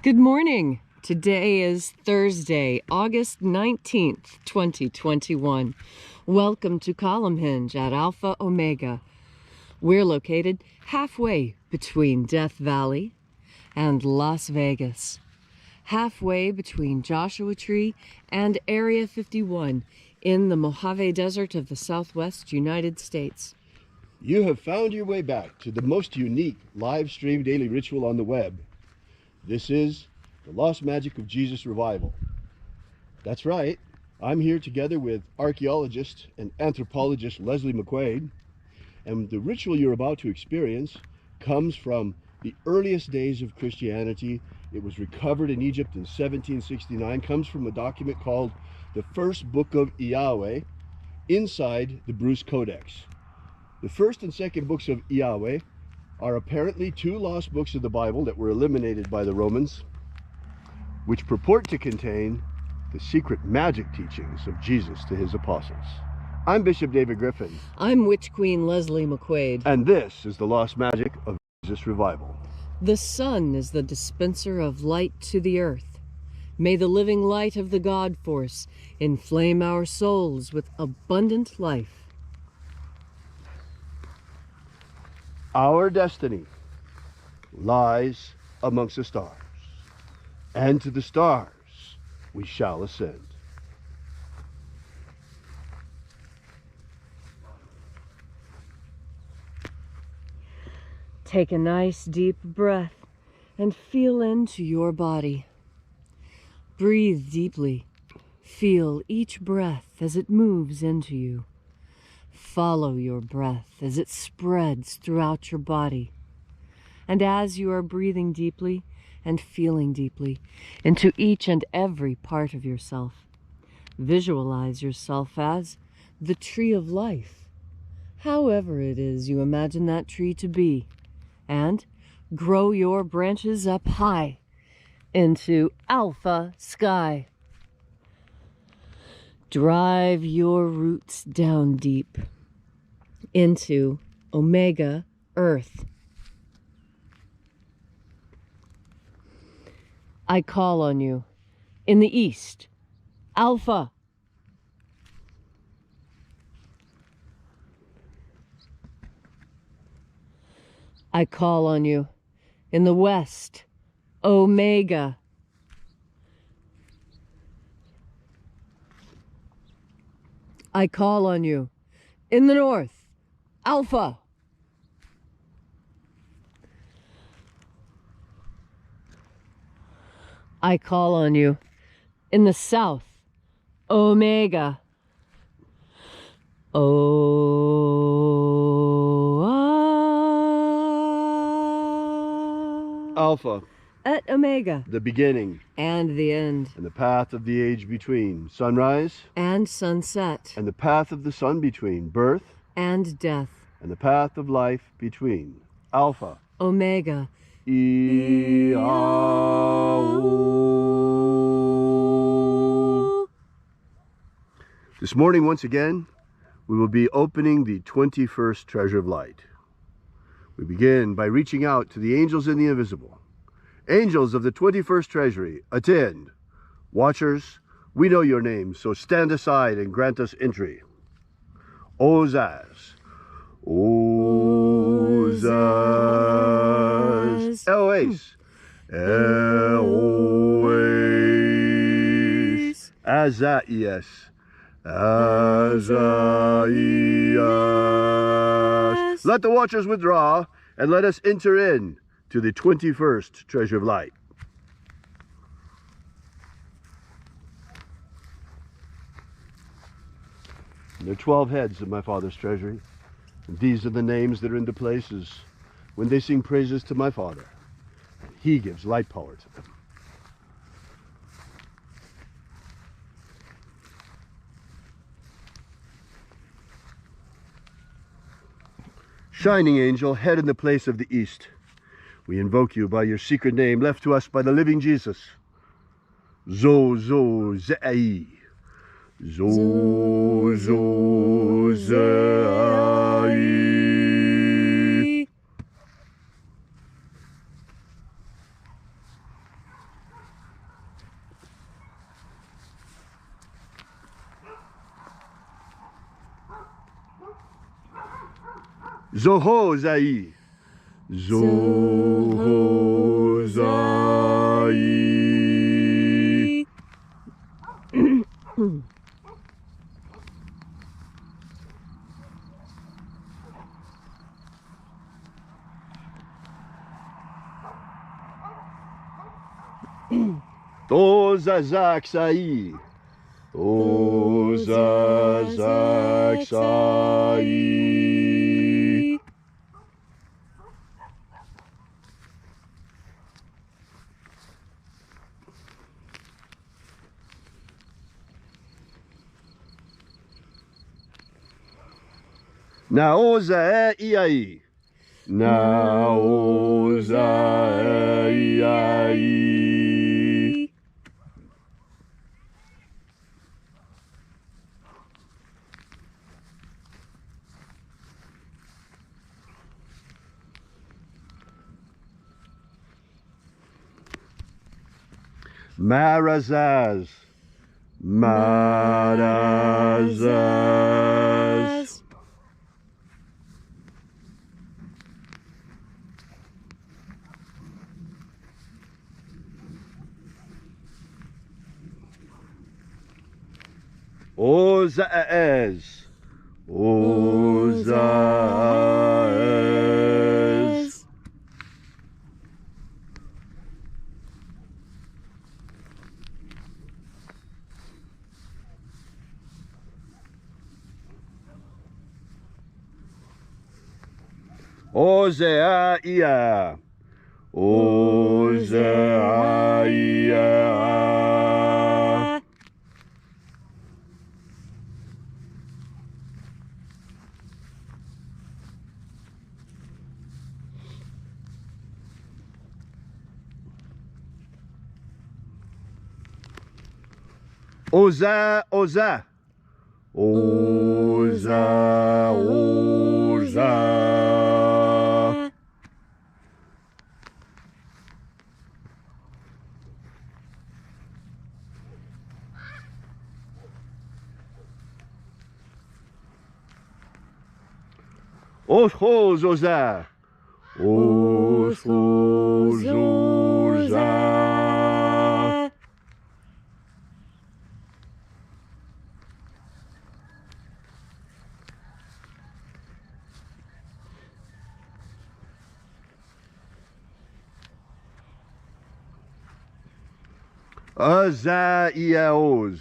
Good morning. Today is Thursday, August 19th, 2021. Welcome to Column Hinge at Alpha Omega. We're located halfway between Death Valley and Las Vegas. Halfway between Joshua Tree and Area 51 in the Mojave Desert of the Southwest United States. You have found your way back to the most unique live stream daily ritual on the web. This is the Lost Magic of Jesus Revival. That's right, I'm here together with archaeologist and anthropologist Leslie McQuade, and the ritual you're about to experience comes from the earliest days of Christianity. It was recovered in Egypt in 1769, comes from a document called the First Book of Yahweh inside the Bruce Codex. The first and second books of Yahweh are apparently two lost books of the Bible that were eliminated by the Romans, which purport to contain the secret magic teachings of Jesus to his apostles. I'm Bishop David Griffin. I'm Witch Queen Leslie McQuade. And this is the Lost Magic of Jesus Revival. The sun is the dispenser of light to the earth. May the living light of the God Force inflame our souls with abundant life. Our destiny lies amongst the stars, and to the stars we shall ascend. Take a nice deep breath and feel into your body. Breathe deeply. Feel each breath as it moves into you. Follow your breath as it spreads throughout your body. And as you are breathing deeply and feeling deeply into each and every part of yourself, visualize yourself as the tree of life, however it is you imagine that tree to be, and grow your branches up high into alpha sky. Drive your roots down deep into Omega Earth. I call on you in the east, Alpha. I call on you in the west, Omega. I call on you in the north, Alpha. I call on you in the south, Omega. Alpha, at Omega, the beginning and the end, and the path of the age between, sunrise and sunset, and the path of the sun between, birth and death, and the path of life between, Alpha, Omega. This morning, once again, we will be opening the 21st Treasure of Light. We begin by reaching out to the angels in the invisible. Angels of the 21st Treasury, attend. Watchers, we know your names, so stand aside and grant us entry. Ozaz. Ozaz. Eloise. Eloise. Azaias. Azaias. Let the watchers withdraw, and let us enter in to the 21st Treasure of Light. There are 12 heads of my Father's treasury, and these are the names that are in the places when they sing praises to my Father. And he gives light power to them. Shining angel, head in the place of the east, we invoke you by your secret name left to us by the living Jesus. Zo-zo-zai. Zo-zo-zai. Zohozai. Zohozai. Tozazaksai. Tozazaksai. Naozaei. Naozaei. Marazaz. Marazaz. Ozaez. Ozaez. Ozeaia. Ozeaia. Oza, Oza. Oza, Oza. Oshos, Oza. Oshos, Oza. Azaiaos.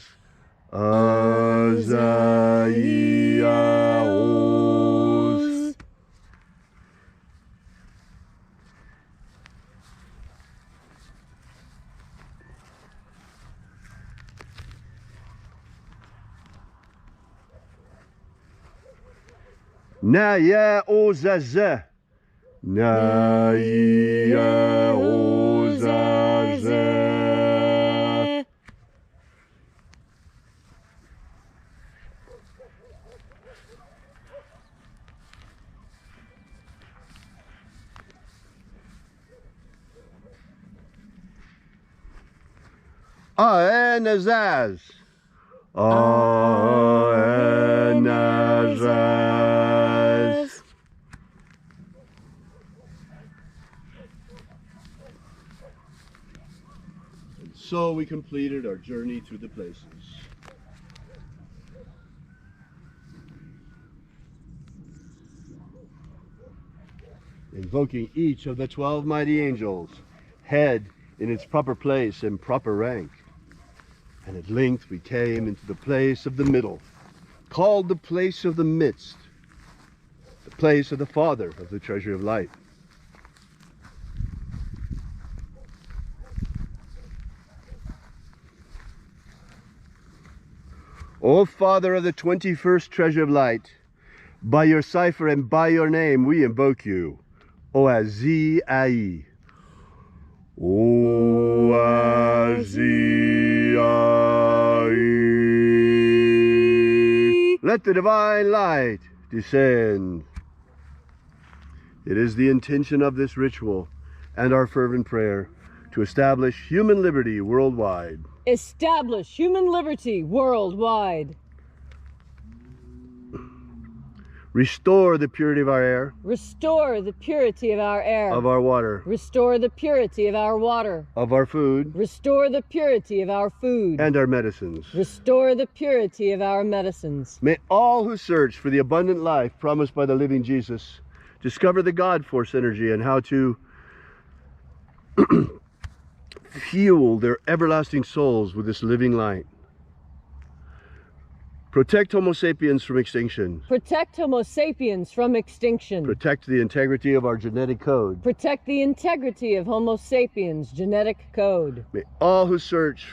Azaiaos. Naya Ozaza. Naya Ozaza. Aenazaz. Aenazaz. And so we completed our journey through the places. Invoking each of the 12 mighty angels, head in its proper place and proper rank. And at length we came into the place of the middle, called the place of the midst, the place of the Father of the treasure of light. O Father of the 21st treasure of light, by your cipher and by your name we invoke you, Oazi-ai. Oazi-ai. Let the divine light descend. It is the intention of this ritual and our fervent prayer to establish human liberty worldwide. Establish human liberty worldwide. Restore the purity of our air, Restore the purity of our air. of our water, Restore the purity of our water. of our food, Restore the purity of our food. and our medicines. Restore the purity of our medicines. May all who search for the abundant life promised by the living Jesus discover the God force energy and how to fuel their everlasting souls with this living light. Protect Homo sapiens from extinction. Protect Homo sapiens from extinction. Protect the integrity of our genetic code. Protect the integrity of Homo sapiens' genetic code. May all who search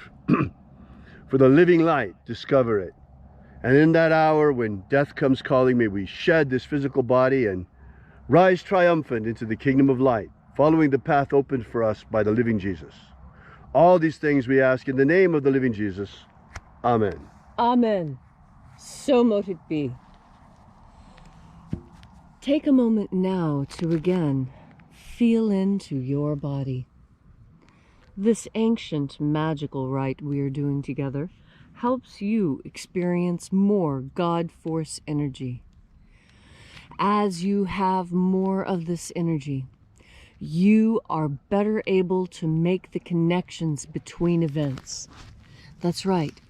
for the living light discover it. And in that hour when death comes calling, may we shed this physical body and rise triumphant into the kingdom of light, following the path opened for us by the living Jesus. All these things we ask in the name of the living Jesus. Amen. Amen. So mote it be. Take a moment now to again feel into your body. This ancient magical rite we are doing together helps you experience more God force energy. As you have more of this energy, you are better able to make the connections between events. That's right.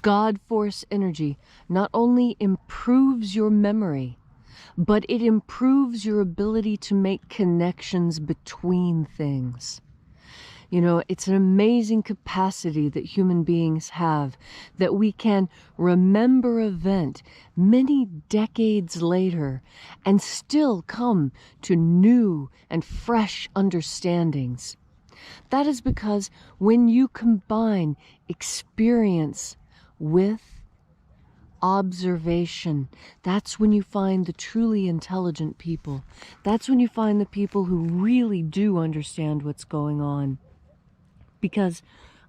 God force energy not only improves your memory, but it improves your ability to make connections between things. You know, it's an amazing capacity that human beings have, that we can remember an event many decades later and still come to new and fresh understandings. That is because when you combine experience with observation, that's when you find the truly intelligent people. That's when you find the people who really do understand what's going on. Because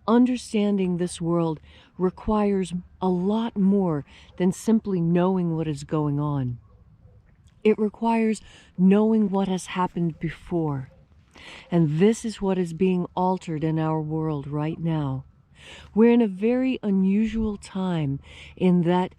understanding this world requires a lot more than simply knowing what is going on. It requires knowing what has happened before. And this is what is being altered in our world right now. We're in a very unusual time in that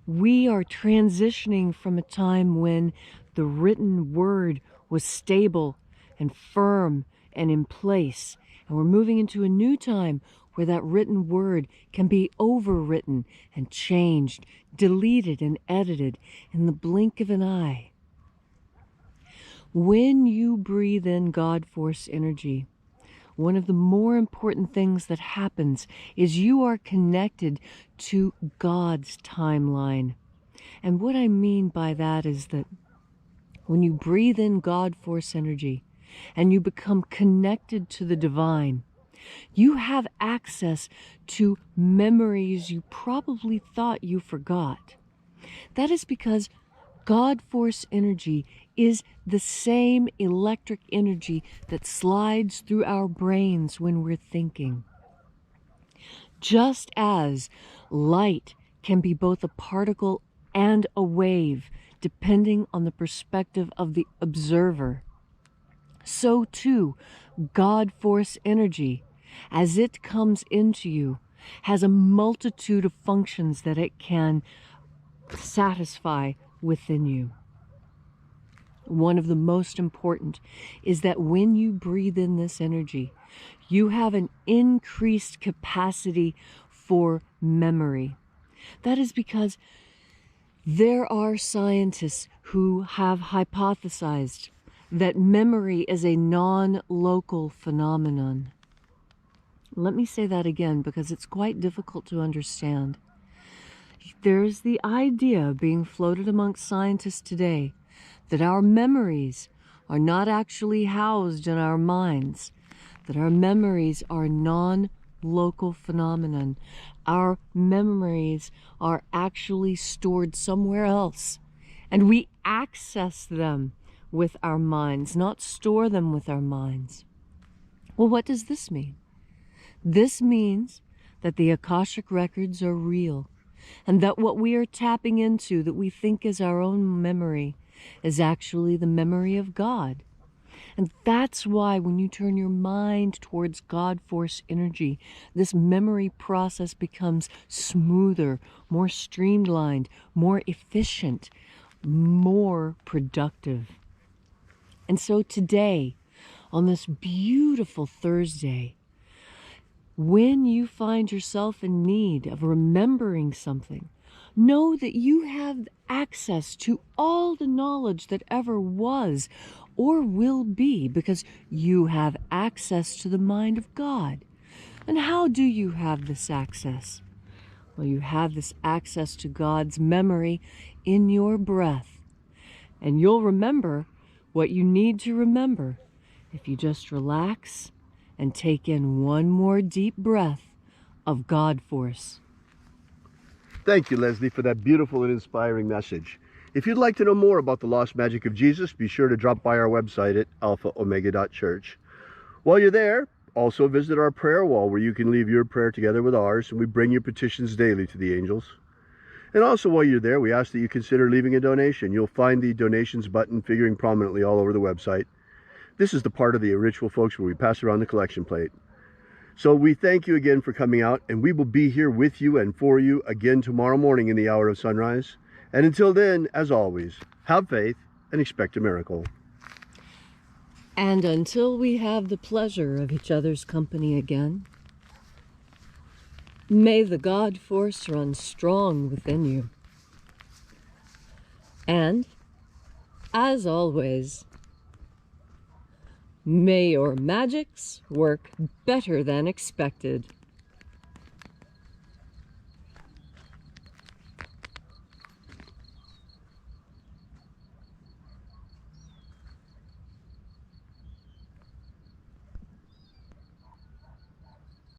we are transitioning from a time when the written word was stable and firm and in place. And we're moving into a new time where that written word can be overwritten and changed, deleted and edited in the blink of an eye. When you breathe in God force energy, one of the more important things that happens is you are connected to God's timeline. And what I mean by that is that when you breathe in God force energy and you become connected to the divine, you have access to memories you probably thought you forgot. That is because God force energy is the same electric energy that slides through our brains when we're thinking. Just as light can be both a particle and a wave, depending on the perspective of the observer, so too God force energy, as it comes into you, has a multitude of functions that it can satisfy within you. One of the most important is that when you breathe in this energy, you have an increased capacity for memory. That is because there are scientists who have hypothesized that memory is a non-local phenomenon. Let me say that again because it's quite difficult to understand. There's the idea being floated amongst scientists today that our memories are not actually housed in our minds, that our memories are non-local phenomenon. Our memories are actually stored somewhere else, and we access them with our minds, not store them with our minds. Well, what does this mean? This means that the Akashic records are real, and that what we are tapping into that we think is our own memory is actually the memory of God. And that's why when you turn your mind towards God force energy, this memory process becomes smoother, more streamlined, more efficient. more productive. And so today, on this beautiful Thursday, when you find yourself in need of remembering something, know that you have access to all the knowledge that ever was or will be, because you have access to the mind of God. And how do you have this access? Well, you have this access to God's memory in your breath. And you'll remember what you need to remember if you just relax and take in one more deep breath of God force. Thank you, Leslie, for that beautiful and inspiring message. If you'd like to know more about the lost magic of Jesus, be sure to drop by our website at alphaomega.church. While you're there, also visit our prayer wall, where you can leave your prayer together with ours, and we bring your petitions daily to the angels. And also, while you're there, we ask that you consider leaving a donation. You'll find the donations button figuring prominently all over the website. This is the part of the ritual, folks, where we pass around the collection plate. So we thank you again for coming out, and we will be here with you and for you again tomorrow morning in the hour of sunrise. And until then, as always, have faith and expect a miracle. And until we have the pleasure of each other's company again, may the God force run strong within you. And, as always, may your magics work better than expected.